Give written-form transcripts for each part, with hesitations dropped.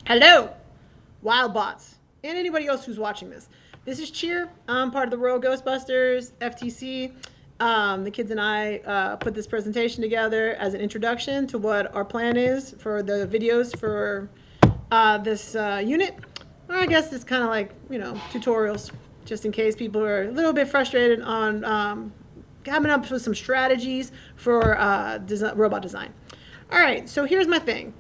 Hello, wild bots, and anybody else who's watching this. This is Cheer. I'm part of the Royal Ghostbusters, FTC. The kids and I put this presentation together as an introduction to what our plan is for the videos for this unit. I guess it's kind of like, tutorials, just in case people are a little bit frustrated on coming up with some strategies for robot design. All right, so here's my thing.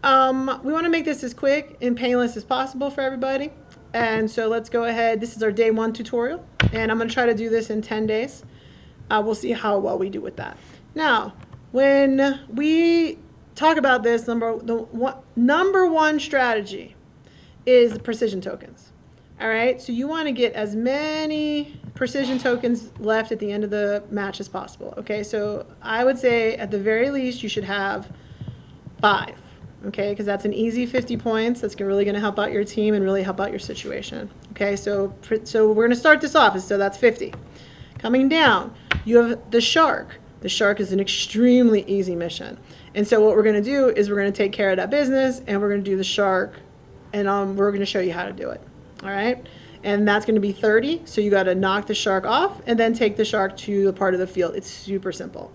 We want to make this as quick and painless as possible for everybody. And so let's go ahead. This is our day 1 tutorial, and I'm going to try to do this in 10 days. We'll see how well we do with that. Now, when we talk about this, number one strategy is the precision tokens. All right, so you want to get as many precision tokens left at the end of the match as possible. Okay, so I would say at the very least you should have 5. Okay, because that's an easy 50 points. That's really going to help out your team and really help out your situation. Okay, so we're going to start this off. So that's 50. Coming down, you have the shark. The shark is an extremely easy mission. And so what we're going to do is we're going to take care of that business, and we're going to do the shark, and we're going to show you how to do it. All right, and that's going to be 30. So you got to knock the shark off and then take the shark to the part of the field. It's super simple.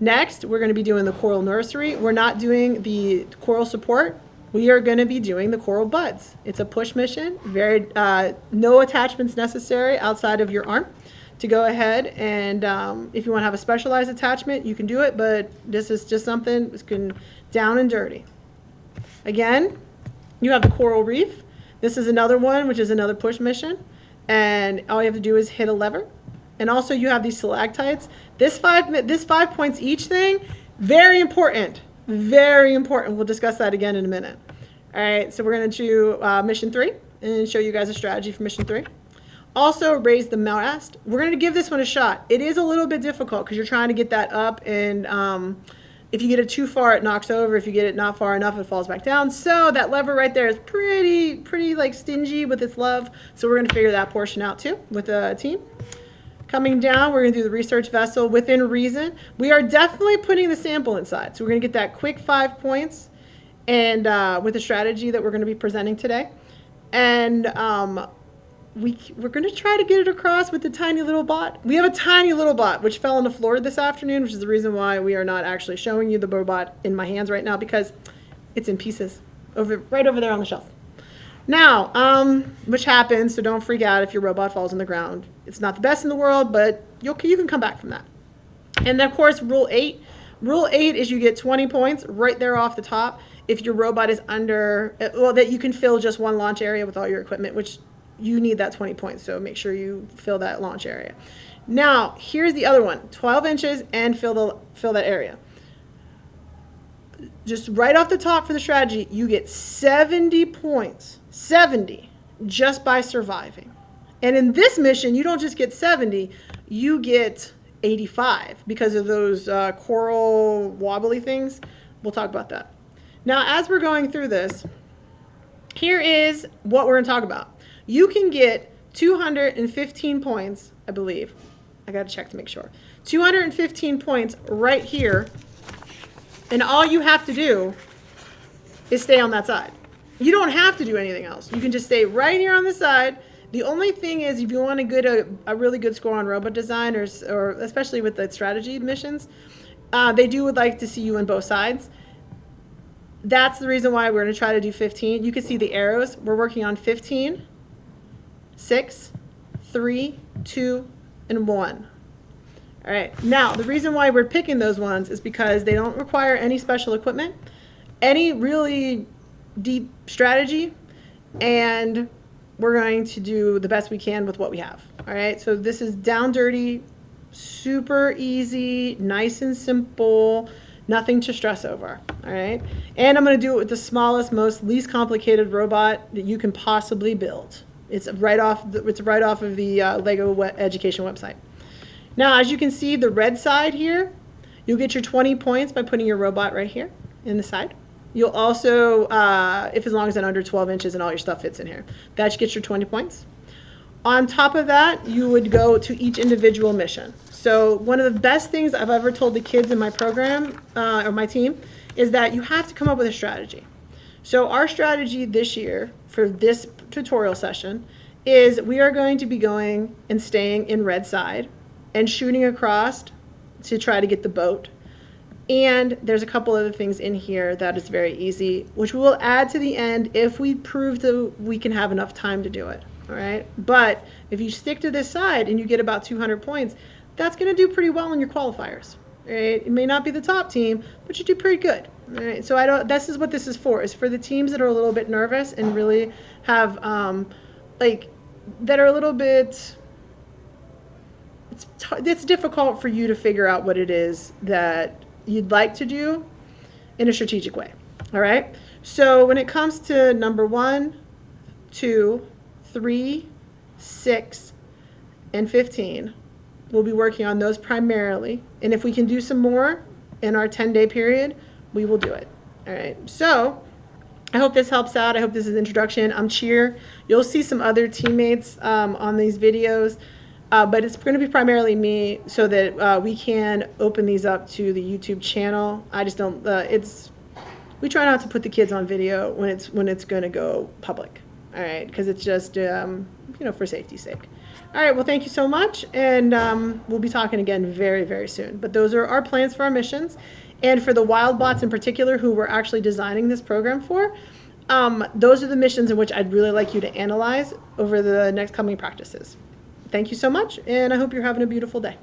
Next, we're going to be doing the coral nursery. We're not doing the coral support. We are going to be doing the coral buds. It's a push mission. No attachments necessary outside of your arm to go ahead. And if you want to have a specialized attachment, you can do it. But this is just something that's down and dirty. Again, you have the coral reef. This is another one, which is another push mission. And all you have to do is hit a lever. And also you have these stalactites. This 5 points each thing, very important. Very important. We'll discuss that again in a minute. All right, so we're going to do mission 3 and show you guys a strategy for mission 3. Also, raise the mast. We're going to give this one a shot. It is a little bit difficult because you're trying to get that up, and if you get it too far, it knocks over. If you get it not far enough, it falls back down. So that lever right there is pretty like stingy with its love. So we're going to figure that portion out too with a team. Coming down, we're going to do the research vessel within reason. We are definitely putting the sample inside. So we're going to get that quick 5 points and with the strategy that we're going to be presenting today. And we're going to try to get it across with the tiny little bot. We have a tiny little bot, which fell on the floor this afternoon, which is the reason why we are not actually showing you the robot in my hands right now, because it's in pieces right over there on the shelf. Now, which happens, so don't freak out if your robot falls on the ground. It's not the best in the world, but you can come back from that. And of course, rule 8. Rule 8 is you get 20 points right there off the top if your robot is that you can fill just one launch area with all your equipment, which you need that 20 points, so make sure you fill that launch area. Now, here's the other one, 12 inches and fill that area. Just right off the top for the strategy, you get 70 points, 70, just by surviving. And in this mission, you don't just get 70, you get 85 because of those coral wobbly things. We'll talk about that. Now, as we're going through this, here is what we're going to talk about. You can get 215 points, I believe. I got to check to make sure. 215 points right here. And all you have to do is stay on that side. You don't have to do anything else. You can just stay right here on the side. The only thing is, if you want to get a really good score on robot design, or especially with the strategy missions, they would like to see you on both sides. That's the reason why we're going to try to do 15. You can see the arrows. We're working on 15, 6, 3, 2, and 1. All right, now the reason why we're picking those ones is because they don't require any special equipment, any really deep strategy, and we're going to do the best we can with what we have. All right, so this is down dirty, super easy, nice and simple, nothing to stress over. All right, and I'm going to do it with the smallest, least complicated robot that you can possibly build. It's right off of the Lego Education website. Now, as you can see, the red side here, you'll get your 20 points by putting your robot right here in the side. You'll also, as long as it's under 12 inches and all your stuff fits in here, that gets your 20 points. On top of that, you would go to each individual mission. So one of the best things I've ever told the kids in my program, or my team, is that you have to come up with a strategy. So our strategy this year for this tutorial session is we are going to be going and staying in red side and shooting across to try to get the boat. And there's a couple other things in here that is very easy, which we will add to the end if we prove that we can have enough time to do it. All right. But if you stick to this side and you get about 200 points, that's going to do pretty well in your qualifiers. Right? It may not be the top team, but you do pretty good. All right. So this is what this is for. Is for the teams that are a little bit nervous and really have that are a little bit. It's difficult for you to figure out what it is that you'd like to do in a strategic way. All right. So when it comes to number 1, 2, 3, 6, and 15, we'll be working on those primarily. And if we can do some more in our 10-day period, we will do it. All right. So I hope this helps out. I hope this is an introduction. I'm Cheer. You'll see some other teammates on these videos. But it's going to be primarily me so that we can open these up to the YouTube channel. I just don't, we try not to put the kids on video when it's going to go public. All right. Because it's just, for safety's sake. All right. Well, thank you so much. And we'll be talking again very, very soon. But those are our plans for our missions. And for the wild bots in particular, who we're actually designing this program for, those are the missions in which I'd really like you to analyze over the next coming practices. Thank you so much, and I hope you're having a beautiful day.